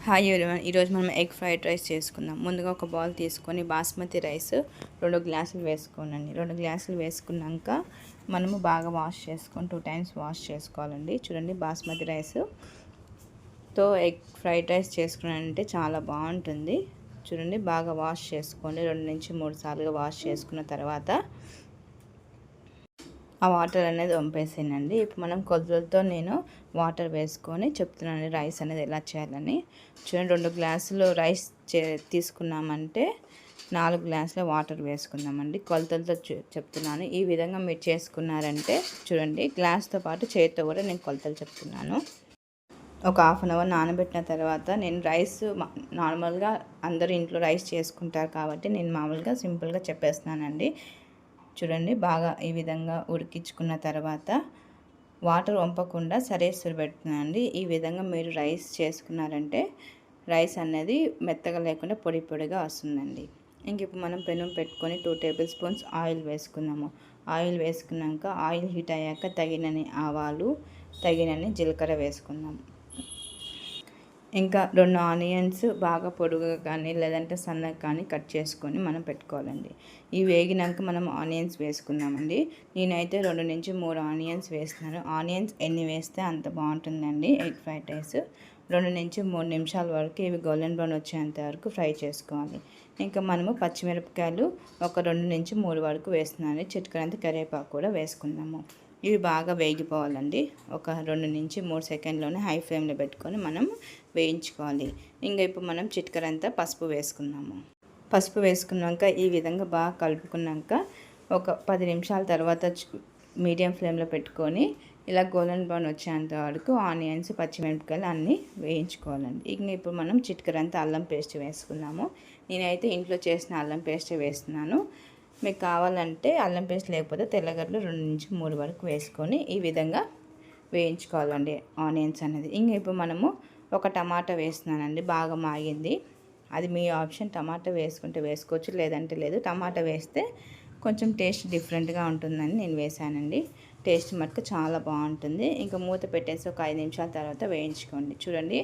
Hi everyone, ఈరోజు మనం egg fried rice చేసుకుందాం. ముందుగా ఒక బౌల్ తీసుకొని బాస్మతి రైస్ 2 గ్లాసులు వేసుకోనండి. 2 గ్లాసులు వేసుకున్నాక మనము బాగా వాష్ చేసుకొని 2 టైమ్స్ వాష్ చేసుకోవాలండి. చూడండి, బాస్మతి రైస్తో ఎగ్ ఫ్రైడ్ రైస్ చేసుకున్నానంటే చాలా బాగుంటుంది. చూడండి, బాగా వాష్ చేసుకోండి. 2 నుంచి 3 సార్లుగా వాష్ చేసుకున్న తర్వాత ఆ వాటర్ అనేది వంపేసానండి. ఇప్పుడు మనం కొద్దిలతో నేను వాటర్ వేసుకొని చెప్తున్నాను రైస్ అనేది ఎలా చేయాలని. చూడండి, 2 గ్లాసులు రైస్ తీసుకున్నామంటే 4 గ్లాసుల వాటర్ వేసుకుందామండి. కొలతలతో చెప్తున్నాను. ఈ విధంగా మీరు చేసుకున్నారంటే చూడండి, గ్లాస్తో పాటు చేతితో కూడా నేను కొలతలు చెప్తున్నాను. ఒక హాఫ్ అన్ అవర్ నానబెట్టిన తర్వాత నేను రైస్ నార్మల్గా అందరూ ఇంట్లో రైస్ చేసుకుంటారు కాబట్టి నేను మామూలుగా సింపుల్గా చెప్పేస్తున్నానండి. చూడండి, బాగా ఈ విధంగా ఉడికించుకున్న తర్వాత వాటర్ వంపకుండా సరేసురు పెడుతున్నానండి. ఈ విధంగా మీరు రైస్ చేసుకున్నారంటే రైస్ అనేది మెత్తగా లేకుండా పొడి పొడిగా వస్తుందండి. ఇంక ఇప్పుడు మనం పెనం పెట్టుకొని 2 టేబుల్ స్పూన్స్ ఆయిల్ వేసుకుందాము. ఆయిల్ వేసుకున్నాక ఆయిల్ హీట్ అయ్యాక తగినన్ని ఆవాలు, తగినన్ని జీలకర్ర వేసుకుందాము. ఇంకా 2 ఆనియన్స్ బాగా పొడుగుగా కానీ లేదంటే సన్నగా కానీ కట్ చేసుకొని మనం పెట్టుకోవాలండి. ఇవి వేగినాక మనం ఆనియన్స్ వేసుకుందామండి. నేనైతే 2 నుంచి 3 ఆనియన్స్ వేస్తున్నాను. ఆనియన్స్ ఎన్ని వేస్తే అంత బాగుంటుందండి ఎగ్ ఫ్రైడ్ రైస్. 2 నుంచి 3 నిమిషాల వరకు ఇవి గోల్డెన్ బ్రౌన్ వచ్చేంత వరకు ఫ్రై చేసుకోవాలి. ఇంకా మనము పచ్చిమిరపకాయలు ఒక 2 నుంచి 3 వరకు వేస్తున్నాను. చిటికెడంత కరివేపాకు కూడా వేసుకుందాము. ఇవి బాగా వేగిపోవాలండి. ఒక 2 నుంచి 3 సెకండ్లోనే హై ఫ్లేమ్లో పెట్టుకొని మనం వేయించుకోవాలి. ఇంకా ఇప్పుడు మనం చిటికెడంతా పసుపు వేసుకున్నాము. పసుపు వేసుకున్నాక ఈ విధంగా బాగా కలుపుకున్నాక ఒక 10 నిమిషాల తర్వాత మీడియం ఫ్లేమ్లో పెట్టుకొని ఇలా గోల్డెన్ బ్రౌన్ వచ్చేంత వరకు ఆనియన్స్, పచ్చిమిరపకాయలు అన్నీ వేయించుకోవాలండి. ఇంకా ఇప్పుడు మనం చిటికెడంతా అల్లం పేస్ట్ వేసుకున్నాము. నేనైతే ఇంట్లో చేసిన అల్లం పేస్ట్ వేస్తున్నాను. మీకు కావాలంటే అల్లం పేస్ట్ లేకపోతే తెల్లగడ్డలు 2 నుంచి 3 వరకు వేసుకొని ఈ విధంగా వేయించుకోవాలండి ఆనియన్స్ అనేది. ఇంకా ఇప్పుడు మనము ఒక టమాటా వేస్తున్నానండి. బాగా మాగింది. అది మీ ఆప్షన్. టమాటా వేసుకుంటే వేసుకోవచ్చు, లేదంటే లేదు. టమాటా వేస్తే కొంచెం టేస్ట్ డిఫరెంట్గా ఉంటుందని నేను వేసానండి. టేస్ట్ మటుకు చాలా బాగుంటుంది. ఇంకా మూత పెట్టేసి ఒక 5 నిమిషాల తర్వాత వేయించుకోండి. చూడండి,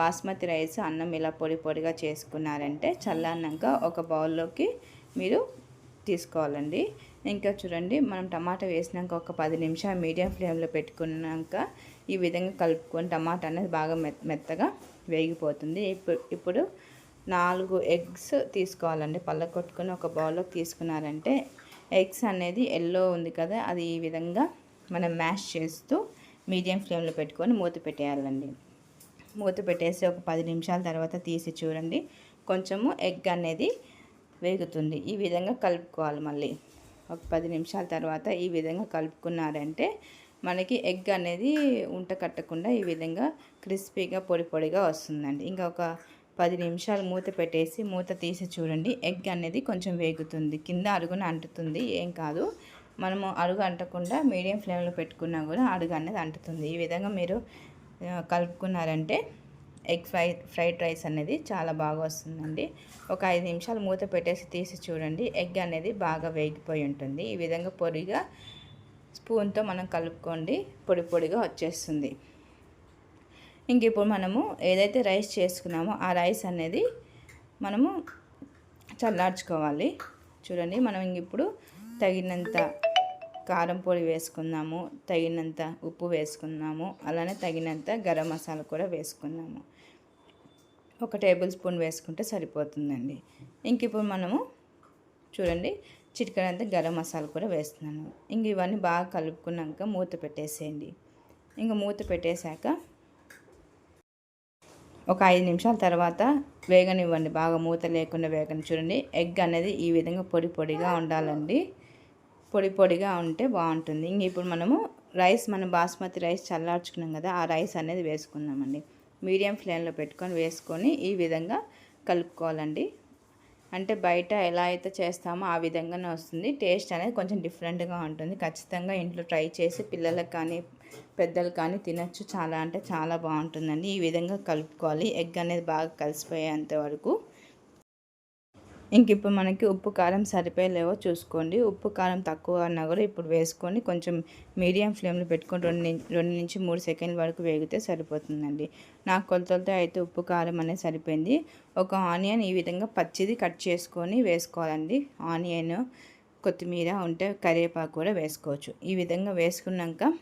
బాస్మతి రైస్ అన్నం ఇలా పొడి పొడిగా చేసుకున్నారంటే చల్లారినాక ఒక బౌల్లోకి మీరు తీసుకోవాలండి. ఇంకా చూడండి, మనం టమాటా వేసినాక ఒక 10 నిమిషాలు మీడియం ఫ్లేమ్లో పెట్టుకున్నాక ఈ విధంగా కలుపుకొని టమాటా అనేది బాగా మెత్తగా వేగిపోతుంది. ఇప్పుడు 4 ఎగ్స్ తీసుకోవాలండి. పళ్ళకొట్టుకొని ఒక బౌల్లోకి తీసుకున్నారంటే ఎగ్స్ అనేది ఎల్లో ఉంది కదా, అది ఈ విధంగా మనం మ్యాష్ చేస్తూ మీడియం ఫ్లేమ్లో పెట్టుకొని మూత పెట్టేయాలండి. మూత పెట్టేసి ఒక 10 నిమిషాల తర్వాత తీసి చూడండి, కొంచెము ఎగ్ అనేది వేగుతుంది. ఈ విధంగా కలుపుకోవాలి. మళ్ళీ ఒక 10 నిమిషాల తర్వాత ఈ విధంగా కలుపుకున్నారంటే మనకి ఎగ్ అనేది ఉంట కట్టకుండా ఈ విధంగా క్రిస్పీగా పొడి పొడిగా వస్తుందండి. ఇంకా ఒక 10 నిమిషాలు మూత పెట్టేసి మూత తీసి చూడండి, ఎగ్ అనేది కొంచెం వేగుతుంది. కింద అడుగున అంటుతుంది, ఏం కాదు. మనము అడుగు అంటకుండా మీడియం ఫ్లేమ్లో పెట్టుకున్నా కూడా అడుగు అనేది అంటుతుంది. ఈ విధంగా మీరు కలుపుకున్నారంటే ఎగ్ ఫ్రైడ్ రైస్ అనేది చాలా బాగా వస్తుందండి. ఒక 5 నిమిషాలు మూత పెట్టేసి తీసి చూడండి, ఎగ్ అనేది బాగా వేగిపోయి ఉంటుంది. ఈ విధంగా పొడిగా స్పూన్తో మనం కలుపుకోండి, పొడి పొడిగా వచ్చేస్తుంది. ఇంక ఇప్పుడు మనము ఏదైతే రైస్ చేసుకున్నామో ఆ రైస్ అనేది మనము చల్లార్చుకోవాలి. చూడండి, మనం ఇంక ఇప్పుడు తగినంత కారం పొడి వేసుకుందాము, తగినంత ఉప్పు వేసుకుందాము, అలానే తగినంత గరం మసాలా కూడా వేసుకుందాము. ఒక టేబుల్ స్పూన్ వేసుకుంటే సరిపోతుందండి. ఇంక ఇప్పుడు మనము చూడండి, చిటికెడంత గరం మసాలా కూడా వేస్తున్నాను. ఇంక ఇవన్నీ బాగా కలుపుకున్నాక మూత పెట్టేసేయండి. ఇంక మూత పెట్టేశాక ఒక 5 నిమిషాల తర్వాత వేగనివ్వండి. బాగా మూత లేకుండా వేగని. చూడండి, ఎగ్ అనేది ఈ విధంగా పొడి పొడిగా ఉండాలండి. పొడి పొడిగా ఉంటే బాగుంటుంది. ఇంక ఇప్పుడు మనము మనం బాస్మతి రైస్ చల్లార్చుకున్నాం కదా, ఆ రైస్ అనేది వేసుకుందామండి. మీడియం ఫ్లేమ్లో పెట్టుకొని వేసుకొని ఈ విధంగా కలుపుకోవాలండి. అంటే బయట ఎలా అయితే చేస్తామో ఆ విధంగానే వస్తుంది. టేస్ట్ అనేది కొంచెం డిఫరెంట్గా ఉంటుంది. ఖచ్చితంగా ఇంట్లో ట్రై చేసి పిల్లలకు కానీ పెద్దలు కానీ తినచ్చు. చాలా అంటే చాలా బాగుంటుందండి. ఈ విధంగా కలుపుకోవాలి. ఎగ్ అనేది బాగా కలిసిపోయేంత వరకు ఇంక ఇప్పుడు మనకి ఉప్పు కారం సరిపోయేలేవో చూసుకోండి. ఉప్పు కారం తక్కువ అన్నా కూడా ఇప్పుడు వేసుకొని కొంచెం మీడియం ఫ్లేమ్లో పెట్టుకొని 2 నుంచి 3 సెకండ్ల వరకు వేగితే సరిపోతుందండి. నాకు కొలతలతో అయితే ఉప్పు కారం అనేది సరిపోయింది. ఒక ఆనియన్ ఈ విధంగా పచ్చిది కట్ చేసుకొని వేసుకోవాలండి. ఆనియన్, కొత్తిమీర ఉంటే కరివేపాకు కూడా వేసుకోవచ్చు. ఈ విధంగా వేసుకున్నాక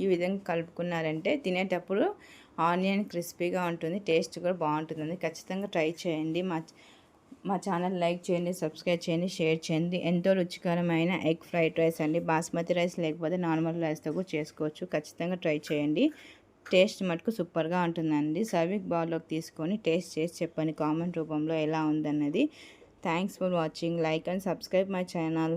ఈ విధంగా కలుపుకున్నారంటే తినేటప్పుడు ఆనియన్ క్రిస్పీగా ఉంటుంది, టేస్ట్ కూడా బాగుంటుందండి. ఖచ్చితంగా ట్రై చేయండి. మా ఛానల్ లైక్ చేయండి, సబ్స్క్రైబ్ చేయండి, షేర్ చేయండి. ఎంతో రుచికరమైన ఎగ్ ఫ్రైడ్ రైస్ అండి. బాస్మతి రైస్ లేకపోతే నార్మల్ రైస్తో కూడా చేసుకోవచ్చు. ఖచ్చితంగా ట్రై చేయండి. టేస్ట్ మటుకు సూపర్గా ఉంటుందండి. సర్వింగ్ బౌల్లోకి తీసుకొని టేస్ట్ చేసి చెప్పండి కామెంట్ రూపంలో ఎలా ఉందన్నది. Thanks for watching. Like and subscribe my channel.